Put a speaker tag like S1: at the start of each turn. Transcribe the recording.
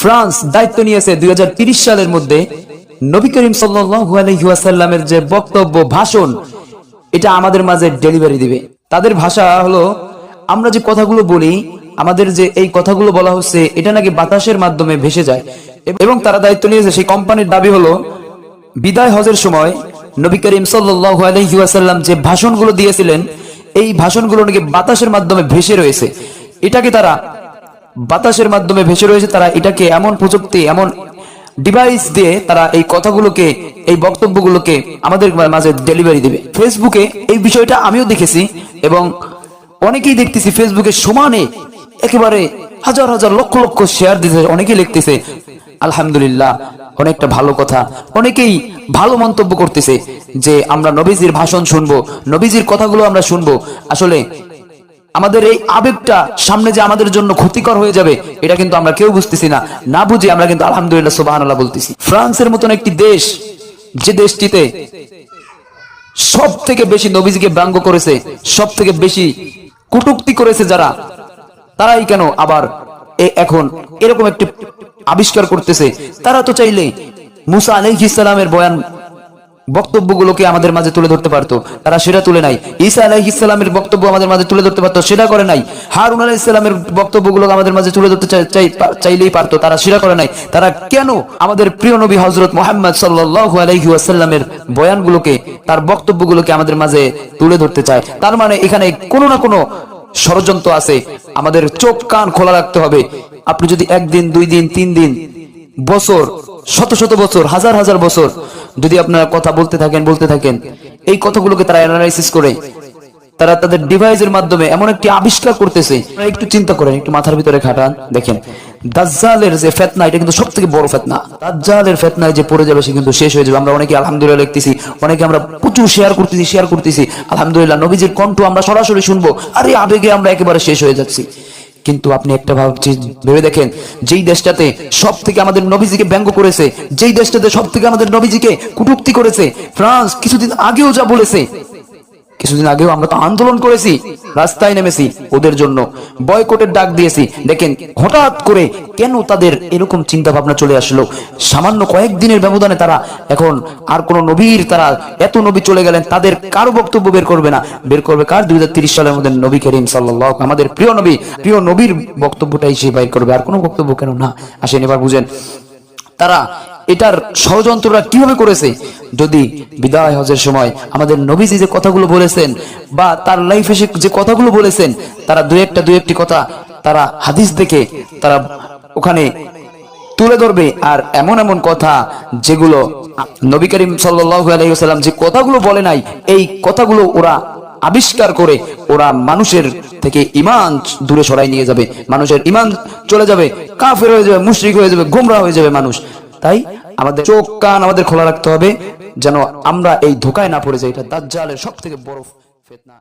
S1: France দায়িত্ব নিয়েছে 2030 সালের মধ্যে নবী করিম সাল্লাল্লাহু আলাইহি ওয়াসাল্লামের যে বক্তব্য ভাষণ এটা আমাদের মাঝে ডেলিভারি দিবে। তাদের ভাষা হলো, আমরা যে কথাগুলো বলি, আমাদের যে এই কথাগুলো বলা হচ্ছে এটা নাকি বাতাসের মাধ্যমে ভেসে যায়। এবং তারা দায়িত্ব নিয়েছে, সেই কোম্পানির দাবি হলো বিদায় হজের সময় নবী করিম সাল্লাল্লাহু আলাইহি ওয়াসাল্লাম যে ভাষণগুলো দিয়েছিলেন এই ভাষণগুলো নাকি বাতাসের মাধ্যমে ভেসে রয়েছে। এটাকে তারা বাতাসের মাধ্যমে ভেসে রয়েছে, তারা এটাকে এমন প্রযুক্তি, এমন ডিভাইস দিয়ে তারা এই কথাগুলোকে, এই বক্তব্যগুলোকে আমাদের মাঝে ডেলিভারি দিবে। ফেসবুকে এই বিষয়টা আমিও দেখেছি এবং অনেকেই দেখতেছি ফেসবুকে সমানে একেবারে হাজার হাজার লক্ষ লক্ষ শেয়ার দিতেছে, অনেকেই লিখতেছে আলহামদুলিল্লাহ, অনেকটা ভালো কথা। অনেকেই ভালো মন্তব্য করতেছে যে আমরা নবীজির ভাষণ শুনবো, নবীজির কথাগুলো আমরা শুনবো। আসলে আমাদের এই আবেগটা সামনে যে আমাদের জন্য ক্ষতিকর হয়ে যাবে এটা কিন্তু আমরা কেউ বুঝতেছি না, না বুঝে আমরা কিন্তু আলহামদুলিল্লাহ সুবহানাল্লাহ বলতেছি। ফ্রান্সের মতন একটি দেশ, যে দেশটিতে সব থেকে বেশি নবীজিকে ব্যঙ্গ করেছে, সব থেকে বেশি কটূক্তি করেছে যারা, তারাই কেন আবার এখন এরকম একটি আবিষ্কার করতেছে? তারা তো চাইলে মুসা আলাইহিস সালামের বয়ান বক্তব্যগুলোকে আমাদের মাঝে তুলে ধরতে পারতো, তারা সেটা তুলে নাই। ঈসা আলাইহিস সালামের বক্তব্য আমাদের মাঝে তুলে ধরতে পারতো, সেটা করে নাই। হারুন আলাইহিস সালামের বক্তব্যগুলো আমাদের মাঝে তুলে ধরতে চাইলেই পারতো, তারা সেটা করে নাই। তারা কেন আমাদের প্রিয় নবী হযরত মুহাম্মদ সাল্লাল্লাহু আলাইহি ওয়াসাল্লামের বয়ানগুলোকে, তার বক্তব্যগুলোকে আমাদের মাঝে তুলে ধরতে চায়? তার মানে এখানে কোনো না কোনো ষড়যন্ত্র আছে। আমাদের চোখ কান খোলা রাখতে হবে। আপনি যদি একদিন, 2 দিন, 3 দিন, বছর, শত শত বছর, হাজার হাজার বছর যদি আপনারা কথা বলতে থাকেন, এই কথাগুলোকে তারা অ্যানালাইসিস করে তারা তাদের ডিভাইসের মাধ্যমে এমন একটি আবিষ্কার করতেছে। একটু চিন্তা করেন, একটু মাথার ভিতরে খাটান, দেখেন দাজ্জালের যে ফিতনা, এটা কিন্তু সবথেকে বড় ফিতনা। দাজ্জালের ফিতনায় যে পড়ে যাবে সে কিন্তু শেষ হয়ে যাবে। আমরা অনেকে আলহামদুলিল্লাহ লিখতেছি, অনেকে আমরা প্রচুর শেয়ার করতেছি আলহামদুলিল্লাহ, নবীজির কণ্ঠ আমরা সরাসরি শুনবো, আরে আবেগে আমরা একেবারে শেষ হয়ে যাচ্ছি। কিন্তু আপনি একটা ভেবে দেখেন, যেই দেশটাতে সব থেকে আমাদের নবীজিকে ব্যঙ্গ করেছে, যেই দেশটাতে সব থেকে আমাদের নবীজিকে কটূক্তি করেছে, ফ্রান্স কিছুদিন আগেও যা বলেছে, কিছুদিন আগেও আমরা তো আন্দোলন করেছি, রাস্তায় নেমেছি, ওদের জন্য বয়কটের ডাক দিয়েছি। দেখেন হঠাৎ করে কেন তাদের এরকম চিন্তা ভাবনা চলে আসলো? সামান্য কয়েকদিনের ব্যবধানে তারা এখন আর কোন নবীর, তারা এত নবী চলে গেলেন, তাদের কারো বক্তব্য বের করবে না, বের করবে কার? 2030 সালের মধ্যে নবী করিম সাল্লাল্লাহু, আমাদের প্রিয় নবীর বক্তব্যটাই সে বাইর করবে, আর কোনো বক্তব্য কেন না। আসেন এবার বুঝেন তারা এটার ষড়যন্ত্রটা কিভাবে করেছে। যদি বিদায় হজের সময় আমাদের নবীজি যে কথাগুলো বলেছেন বা তার লাইফে যে কথাগুলো বলেছেন, তারা দুই একটি কথা তারা হাদিস দেখে তারা ওখানে তুলে ধরবে। আর এমন এমন কথা যেগুলো নবী করিম সাল্লাল্লাহু আলাইহি ওয়াসাল্লাম যে কথাগুলো বলে নাই, এই কথাগুলো ওরা আবিষ্কার করে ওরা মানুষের থেকে ঈমান দূরে সরাই নিয়ে যাবে, মানুষের ঈমান চলে যাবে, কাফের হয়ে যাবে, মুশরিক হয়ে যাবে, গোমরাহ হয়ে যাবে মানুষ। তাই আমাদের চোখ কান আমাদের খোলা রাখতে হবে যেন আমরা এই ধোঁকায় না পড়ে যাই। এটা দাজ্জালের সবথেকে বড় ফিতনা।